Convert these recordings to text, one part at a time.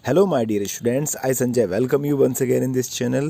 Hello my dear students, I Sanjay welcome you once again in this channel.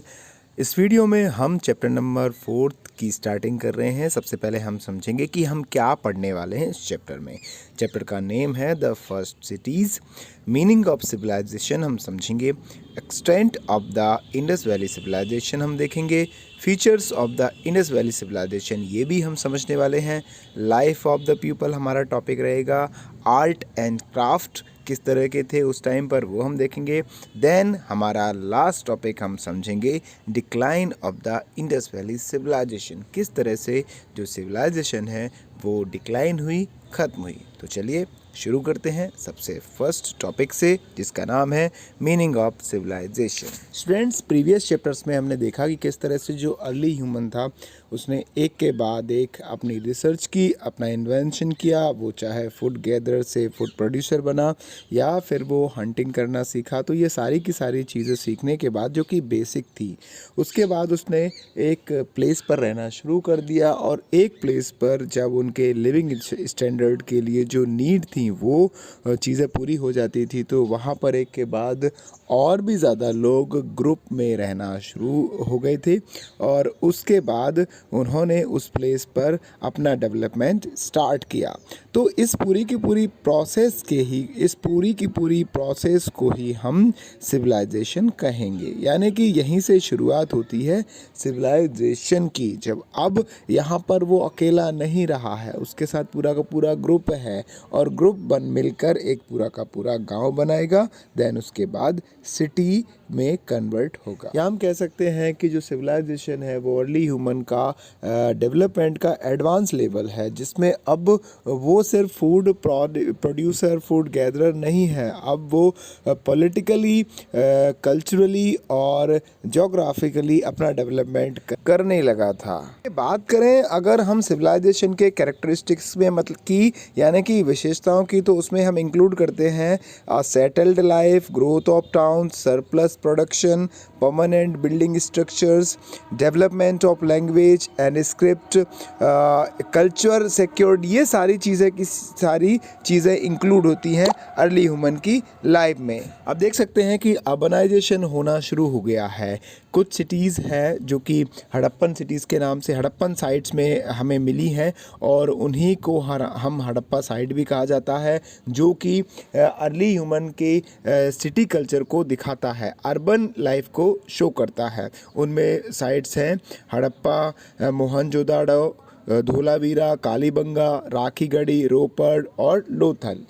इस video में हम chapter number 4 की starting कर रहे हैं। सबसे पहले हम समझेंगे कि हम क्या पढ़ने वाले हैं इस चैप्टर में। चैप्टर का नेम है the first cities, meaning of civilisation हम समझेंगे, extent of the Indus valley civilisation हम देखेंगे, features of the Indus valley civilisation ये भी हम समझने वाले हैं, लाइफ ऑफ द पीपल हमारा टॉपिक रहेगा, आर्ट एंड क्राफ्ट किस तरह के थे उस टाइम पर वो हम देखेंगे। देन हमारा लास्ट टॉपिक हम समझेंगे decline of the Indus valley civilisation, किस तरह से जो सिविलाइजेशन है वो डिक्लाइन हुई, ख़त्म हुई। तो चलिए शुरू करते हैं सबसे फर्स्ट टॉपिक से, जिसका नाम है meaning of civilisation. Students, previous chapters में हमने देखा कि किस तरह से जो अर्ली ह्यूमन था उसने एक के बाद एक अपनी रिसर्च की, अपना इन्वेंशन किया, वो चाहे फूड गैदरर से फूड प्रोड्यूसर बना या फिर वो हंटिंग करना सीखा। तो ये सारी की सारी चीज़ें सीखने के बाद जो कि बेसिक थी, उसके बाद उसने एक प्लेस पर रहना शुरू कर दिया और एक प्लेस पर जब उनके लिविंग स्टैंडर्ड के लिए जो नीड थी वो चीज़ें पूरी हो जाती थी, तो वहाँ पर एक के बाद और भी ज़्यादा लोग ग्रुप में रहना शुरू हो गए थे और उसके बाद उन्होंने उस प्लेस पर अपना डेवलपमेंट स्टार्ट किया। तो इस पूरी की पूरी प्रोसेस को ही हम सिविलाइजेशन कहेंगे, यानी कि यहीं से शुरुआत होती है सिविलाइजेशन की। जब अब यहाँ पर वो अकेला नहीं रहा है, उसके साथ पूरा का पूरा ग्रुप है और ग्रुप मिलकर एक पूरा का पूरा गांव बनाएगा, देन उसके बाद सिटी में कन्वर्ट होगा। या हम कह सकते हैं कि जो सिविलाइजेशन है वो अर्ली ह्यूमन का डेवलपमेंट का एडवांस लेवल है, जिसमें अब वो सिर्फ फूड प्रोड्यूसर, फूड गैदरर नहीं है, अब वो पॉलिटिकली, कल्चरली और जोग्राफिकली अपना डेवलपमेंट करने लगा था। बात करें अगर हम सिविलाइजेशन के कैरेक्टरिस्टिक्स में, मतलब कि यानी कि विशेषताओं की, तो उसमें हम इंक्लूड करते हैं settled life, growth of town, surplus production, permanent building structures, development of language and script, culture secured. ये सारी चीज़ें इंक्लूड होती हैं अर्ली ह्यूमन की लाइफ में। अब देख सकते हैं कि अर्बनाइजेशन होना शुरू हो गया है। कुछ सिटीज़ हैं जो कि हड़प्पन सिटीज़ के नाम से हड़प्पन साइट्स में हमें मिली हैं और उन्हीं को हम हड़प्पा साइट भी कहा जाता है, जो कि अर्ली ह्यूमन के सिटी कल्चर को दिखाता है, अर्बन लाइफ को शो करता है। उनमें साइट्स हैं हड़प्पा, मोहनजोदाड़ो, धोलावीरा, कालीबंगा, राखीगढ़ी, रोपड़ और Lothal.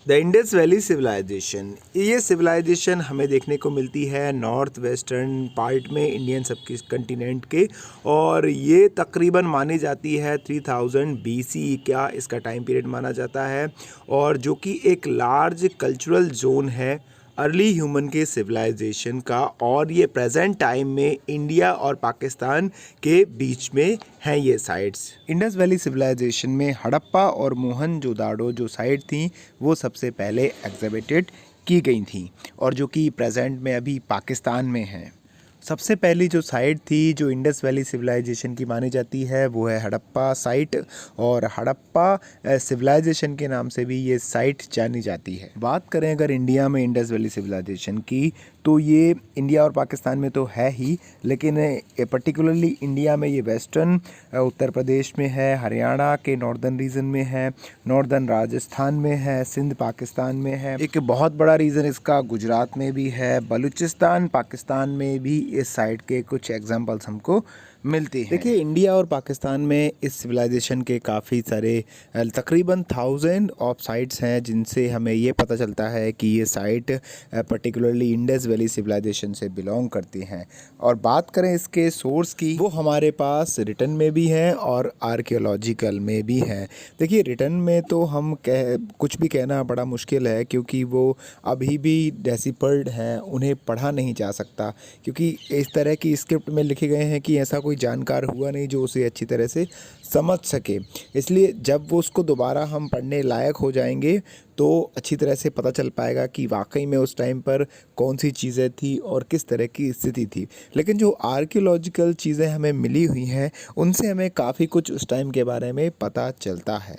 The Indus valley civilisation, ये सिविलाइजेशन हमें देखने को मिलती है नॉर्थ वेस्टर्न पार्ट में इंडियन सब कंटिनेंट के, और ये तकरीबन मानी जाती है 3000 BC का इसका टाइम पीरियड माना जाता है, और जो कि एक लार्ज कल्चरल जोन है अर्ली ह्यूमन के सिविलाइजेशन का, और ये प्रेजेंट टाइम में इंडिया और पाकिस्तान के बीच में हैं ये साइट्स। इंडस वैली सिविलाइजेशन में हड़प्पा और मोहनजोदाड़ो जो साइट थी वो सबसे पहले एग्जिबिटेड की गई थी, और जो कि प्रेजेंट में अभी पाकिस्तान में है। सबसे पहली जो साइट थी जो इंडस वैली सिविलाइजेशन की मानी जाती है वो है हड़प्पा साइट, और हड़प्पा सिविलाइजेशन के नाम से भी ये साइट जानी जाती है। बात करें अगर इंडिया में इंडस वैली सिविलाइजेशन की, तो ये इंडिया और पाकिस्तान में तो है ही, लेकिन पर्टिकुलरली इंडिया में ये वेस्टर्न उत्तर प्रदेश में है, हरियाणा के नॉर्दर्न रीजन में है, नॉर्दर्न राजस्थान में है, सिंध पाकिस्तान में है, एक बहुत बड़ा रीजन इसका गुजरात में भी है, बलूचिस्तान पाकिस्तान में भी इस साइड के कुछ एग्जांपल्स हमको मिलती है। देखिए, इंडिया और पाकिस्तान में इस सिविलाइजेशन के काफ़ी सारे तकरीबन 1000 ऑफ साइट्स हैं, जिनसे हमें ये पता चलता है कि ये site particularly Indus valley civilisation से बिलोंग करती हैं। और बात करें इसके सोर्स की, वो हमारे पास रिटन में भी हैं और आर्कियोलॉजिकल में भी हैं। देखिए, रिटन में तो हम कुछ भी कहना बड़ा मुश्किल है, क्योंकि वो अभी भी डेसिपर्ड हैं, उन्हें पढ़ा नहीं जा सकता, क्योंकि इस तरह की स्क्रिप्ट में लिखे गए हैं कि ऐसा कोई जानकार हुआ नहीं जो उसे अच्छी तरह से समझ सके। इसलिए जब वो उसको दोबारा हम पढ़ने लायक हो जाएंगे तो अच्छी तरह से पता चल पाएगा कि वाकई में उस टाइम पर कौन सी चीज़ें थी और किस तरह की स्थिति थी। लेकिन जो आर्कियोलॉजिकल चीज़ें हमें मिली हुई हैं उनसे हमें काफ़ी कुछ उस टाइम के बारे में पता चलता है।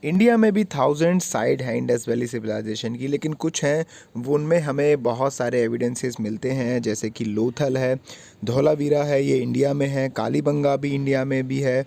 इंडिया में भी 1000 साइट हैं इंडस वैली सिविलाइजेशन की, लेकिन कुछ हैं वो उनमें हमें बहुत सारे एविडेंसेस मिलते हैं, जैसे कि लोथल है, धौलावीरा है, ये इंडिया में है, कालीबंगा भी इंडिया में भी है,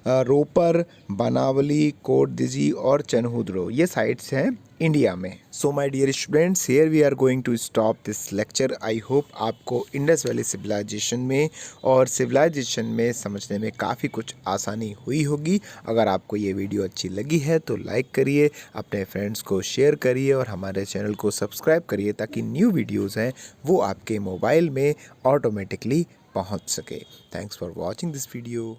रोपर, बनावली, कोटदिजी और चनहुद्रो, ये साइट्स हैं इंडिया में। So my dear students, here we are going to stop this lecture. I hope आपको इंडस वैली सिविलाइजेशन में और सिविलाइजेशन में समझने में काफ़ी कुछ आसानी हुई होगी। अगर आपको ये वीडियो अच्छी लगी है तो लाइक करिए, अपने फ्रेंड्स को शेयर करिए और हमारे चैनल को सब्सक्राइब करिए ताकि न्यू वीडियोज़ हैं वो आपके मोबाइल में ऑटोमेटिकली पहुंच सके। Thanks for watching this video.